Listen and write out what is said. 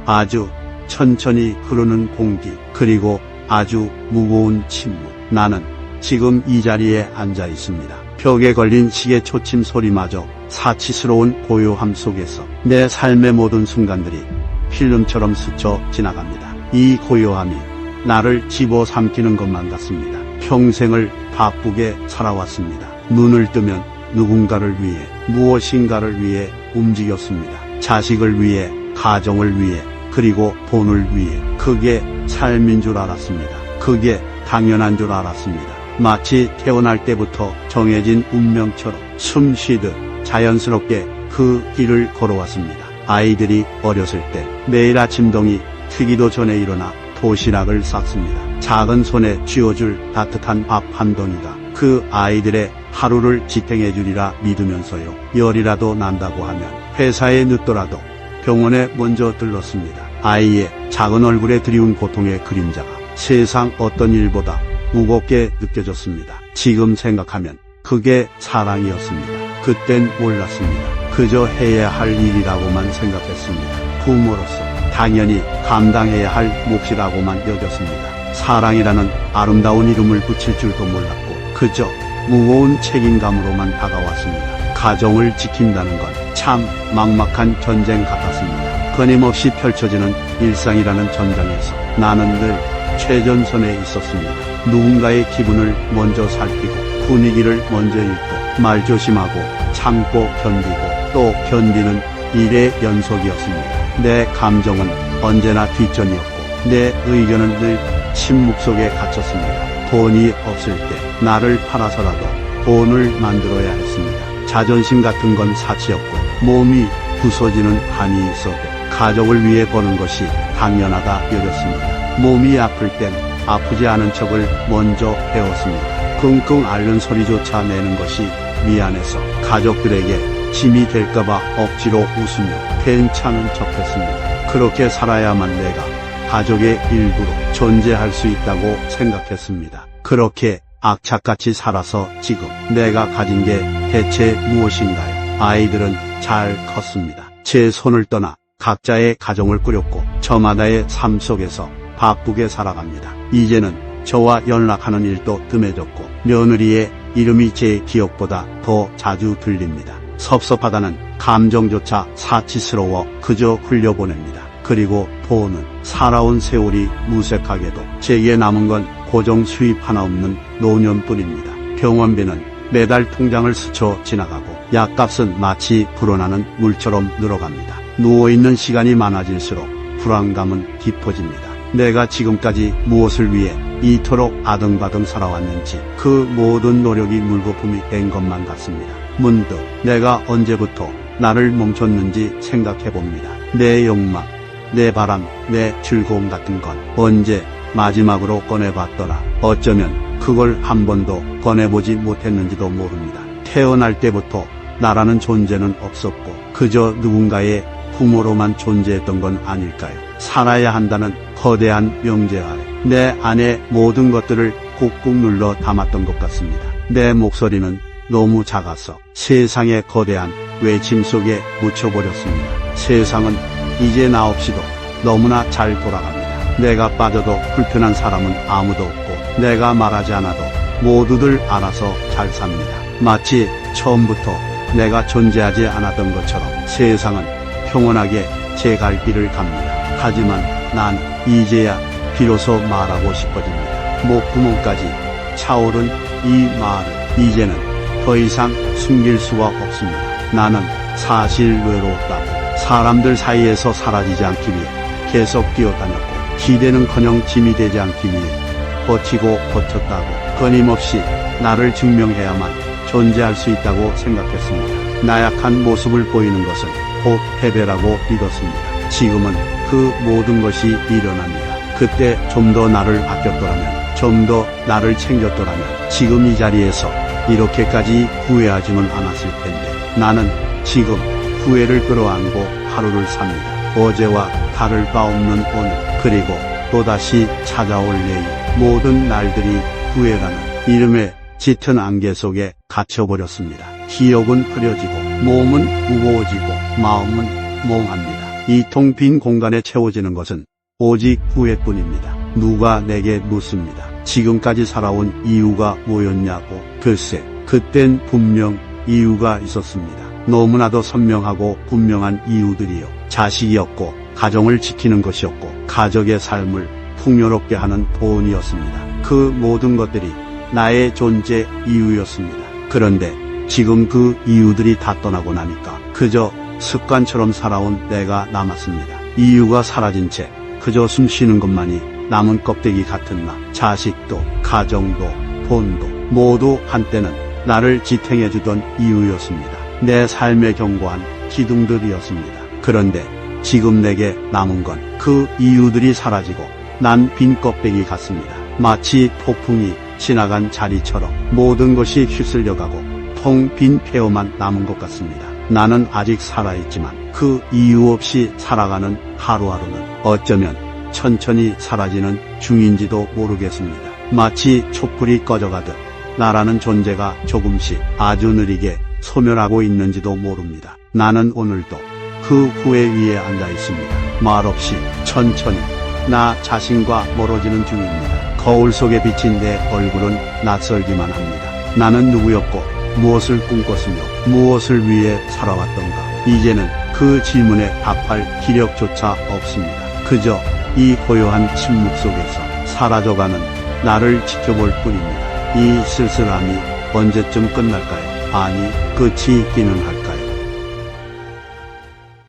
아주 천천히 흐르는 공기, 그리고 아주 무거운 침묵. 나는 지금 이 자리에 앉아 있습니다. 벽에 걸린 시계 초침 소리마저 사치스러운 고요함 속에서 내 삶의 모든 순간들이 필름처럼 스쳐 지나갑니다. 이 고요함이 나를 집어삼키는 것만 같습니다. 평생을 바쁘게 살아왔습니다. 눈을 뜨면 누군가를 위해, 무엇인가를 위해 움직였습니다. 자식을 위해, 가정을 위해, 그리고 돈을 위해. 그게 삶인 줄 알았습니다. 그게 당연한 줄 알았습니다. 마치 태어날 때부터 정해진 운명처럼 숨 쉬듯 자연스럽게 그 길을 걸어왔습니다. 아이들이 어렸을 때 매일 아침동이 트기도 전에 일어나 도시락을 쌌습니다. 작은 손에 쥐어줄 따뜻한 밥 한 덩이가 그 아이들의 하루를 지탱해 주리라 믿으면서요. 열이라도 난다고 하면 회사에 늦더라도 병원에 먼저 들렀습니다. 아이의 작은 얼굴에 드리운 고통의 그림자가 세상 어떤 일보다 무겁게 느껴졌습니다. 지금 생각하면 그게 사랑이었습니다. 그땐 몰랐습니다. 그저 해야 할 일이라고만 생각했습니다. 부모로서 당연히 감당해야 할 몫이라고만 여겼습니다. 사랑이라는 아름다운 이름을 붙일 줄도 몰랐고 그저 무거운 책임감으로만 다가왔습니다. 가정을 지킨다는 건 참 막막한 전쟁 같았습니다. 끊임없이 펼쳐지는 일상이라는 전장에서 나는 늘 최전선에 있었습니다. 누군가의 기분을 먼저 살피고 분위기를 먼저 읽고 말조심하고 참고 견디고 또 견디는 일의 연속이었습니다. 내 감정은 언제나 뒷전이었고 내 의견은 늘 침묵 속에 갇혔습니다. 돈이 없을 때 나를 팔아서라도 돈을 만들어야 했습니다. 자존심 같은 건 사치였고 몸이 부서지는 한이 있어도 가족을 위해 버는 것이 당연하다 여겼습니다. 몸이 아플 땐 아프지 않은 척을 먼저 배웠습니다. 끙끙 앓는 소리조차 내는 것이 미안해서 가족들에게 짐이 될까봐 억지로 웃으며 괜찮은 척했습니다. 그렇게 살아야만 내가 가족의 일부로 존재할 수 있다고 생각했습니다. 그렇게 악착같이 살아서 지금 내가 가진 게 대체 무엇인가요? 아이들은 잘 컸습니다. 제 손을 떠나 각자의 가정을 꾸렸고 저마다의 삶 속에서 바쁘게 살아갑니다. 이제는 저와 연락하는 일도 뜸해졌고 며느리의 이름이 제 기억보다 더 자주 들립니다. 섭섭하다는 감정조차 사치스러워 그저 흘려보냅니다. 그리고 돈은 살아온 세월이 무색하게도 제게 남은 건 고정 수입 하나 없는 노년뿐입니다. 병원비는 매달 통장을 스쳐 지나가고 약값은 마치 불어나는 물처럼 늘어갑니다. 누워있는 시간이 많아질수록 불안감은 깊어집니다. 내가 지금까지 무엇을 위해 이토록 아등바등 살아왔는지 그 모든 노력이 물거품이 된 것만 같습니다. 문득 내가 언제부터 나를 멈췄는지 생각해봅니다. 내 욕망, 내 바람, 내 즐거움 같은 건 언제 마지막으로 꺼내봤더라. 어쩌면 그걸 한 번도 꺼내보지 못했는지도 모릅니다. 태어날 때부터 나라는 존재는 없었고 그저 누군가의 부모로만 존재했던 건 아닐까요? 살아야 한다는 거대한 명제 아래 내 안에 모든 것들을 꾹꾹 눌러 담았던 것 같습니다. 내 목소리는 너무 작아서 세상의 거대한 외침 속에 묻혀버렸습니다. 세상은 이제 나 없이도 너무나 잘 돌아갑니다. 내가 빠져도 불편한 사람은 아무도 없고 내가 말하지 않아도 모두들 알아서 잘 삽니다. 마치 처음부터 내가 존재하지 않았던 것처럼 세상은 평온하게 제 갈 길을 갑니다. 하지만 난 이제야 비로소 말하고 싶어집니다. 목구멍까지 차오른 이 말을 이제는 더 이상 숨길 수가 없습니다. 나는 사실 외로웠다고 사람들 사이에서 사라지지 않기 위해 계속 뛰어다녔고 기대는커녕 짐이 되지 않기 위해 버티고 버텼다고 끊임없이 나를 증명해야만 존재할 수 있다고 생각했습니다. 나약한 모습을 보이는 것은 곧 패배라고 믿었습니다. 지금은 그 모든 것이 일어납니다. 그때 좀 더 나를 아꼈더라면, 좀 더 나를 챙겼더라면 지금 이 자리에서 이렇게까지 후회하지는 않았을 텐데 나는 지금 후회를 끌어안고 하루를 삽니다. 어제와 다를 바 없는 오늘 그리고 또다시 찾아올 내일 모든 날들이 후회라는 이름의 짙은 안개 속에 갇혀버렸습니다. 기억은 흐려지고 몸은 무거워지고 마음은 몽합니다. 이 텅 빈 공간에 채워지는 것은 오직 후회뿐입니다. 누가 내게 묻습니다. 지금까지 살아온 이유가 뭐였냐고. 글쎄, 그땐 분명 이유가 있었습니다. 너무나도 선명하고 분명한 이유들이요. 자식이었고, 가정을 지키는 것이었고, 가족의 삶을 풍요롭게 하는 돈이었습니다. 그 모든 것들이 나의 존재 이유였습니다. 그런데 지금 그 이유들이 다 떠나고 나니까 그저 습관처럼 살아온 내가 남았습니다. 이유가 사라진 채 그저 숨 쉬는 것만이 남은 껍데기 같은 나. 자식도, 가정도, 돈도 모두 한때는 나를 지탱해주던 이유였습니다. 내 삶에 견고한 기둥들이었습니다. 그런데 지금 내게 남은 건 그 이유들이 사라지고 난 빈 껍데기 같습니다. 마치 폭풍이 지나간 자리처럼 모든 것이 휘슬려가고 텅 빈 폐허만 남은 것 같습니다. 나는 아직 살아있지만 그 이유 없이 살아가는 하루하루는 어쩌면 천천히 사라지는 중인지도 모르겠습니다. 마치 촛불이 꺼져가듯 나라는 존재가 조금씩 아주 느리게 소멸하고 있는지도 모릅니다. 나는 오늘도 그 후회 위에 앉아 있습니다. 말없이 천천히 나 자신과 멀어지는 중입니다. 거울 속에 비친 내 얼굴은 낯설기만 합니다. 나는 누구였고 무엇을 꿈꿨으며 무엇을 위해 살아왔던가. 이제는 그 질문에 답할 기력조차 없습니다. 그저 이 고요한 침묵 속에서 사라져가는 나를 지켜볼 뿐입니다. 이 쓸쓸함이 언제쯤 끝날까요? 아니, 끝이 있기는 하죠.